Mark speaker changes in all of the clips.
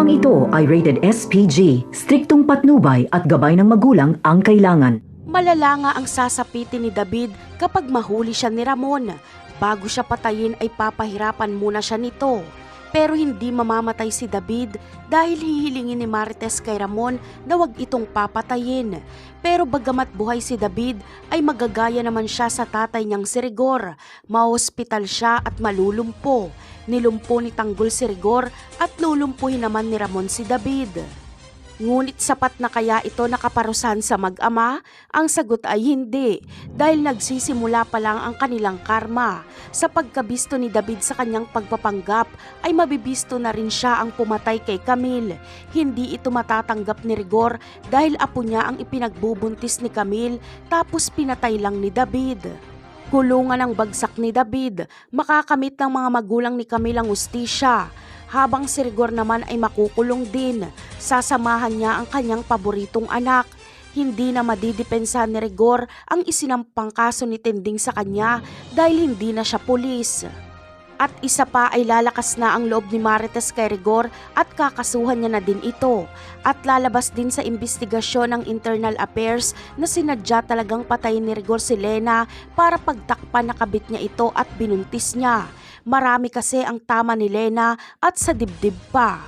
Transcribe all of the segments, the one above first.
Speaker 1: Programang ito ay rated SPG, striktong patnubay at gabay ng magulang ang kailangan.
Speaker 2: Malala nga ang sasapitin ni David kapag mahuli siya ni Ramon. Bago siya patayin ay papahirapan muna siya nito. Pero hindi mamamatay si David dahil hihilingin ni Marites kay Ramon na wag itong papatayin. Pero bagamat buhay si David ay magagaya naman siya sa tatay niyang si Rigor. Mahospital siya at malulumpo. Nilumpo ni Tanggol si Rigor at lulumpuhin naman ni Ramon si David. Ngunit sapat na kaya ito nakaparusahan sa mag-ama? Ang sagot ay hindi, dahil nagsisimula pa lang ang kanilang karma. Sa pagkabisto ni David sa kanyang pagpapanggap, ay mabibisto na rin siya ang pumatay kay Camille. Hindi ito matatanggap ni Rigor dahil apo niya ang ipinagbubuntis ni Camille tapos pinatay lang ni David. Kulungan ang bagsak ni David, makakamit ng mga magulang ni Camille ang ustisya. Habang si Rigor naman ay makukulong din, sasamahan niya ang kanyang paboritong anak. Hindi na madidepensa ni Rigor ang isinampang kaso ni Tinding sa kanya dahil hindi na siya pulis. At isa pa ay lalakas na ang loob ni Marites kay Rigor at kakasuhan niya na din ito. At lalabas din sa investigasyon ng Internal Affairs na sinadya talagang patayin ni Rigor si Lena para pagtakpan na kabit niya ito at binuntis niya. Marami kasi ang tama ni Lena at sa dibdib pa.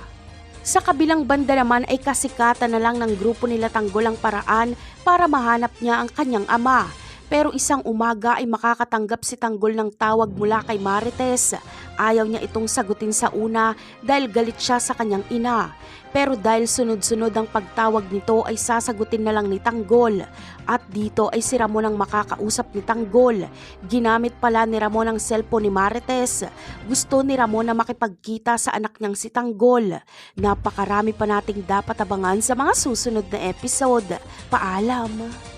Speaker 2: Sa kabilang banda naman ay kasikatan na lang ng grupo nila Tanggol ang paraan para mahanap niya ang kanyang ama. Pero isang umaga ay makakatanggap si Tanggol ng tawag mula kay Marites. Ayaw niya itong sagutin sa una dahil galit siya sa kanyang ina. Pero dahil sunod-sunod ang pagtawag nito ay sasagutin na lang ni Tanggol. At dito ay si Ramon ang makakausap ni Tanggol. Ginamit pala ni Ramon ang cellphone ni Marites. Gusto ni Ramon na makipagkita sa anak niyang si Tanggol. Napakarami pa nating dapat abangan sa mga susunod na episode. Paalam!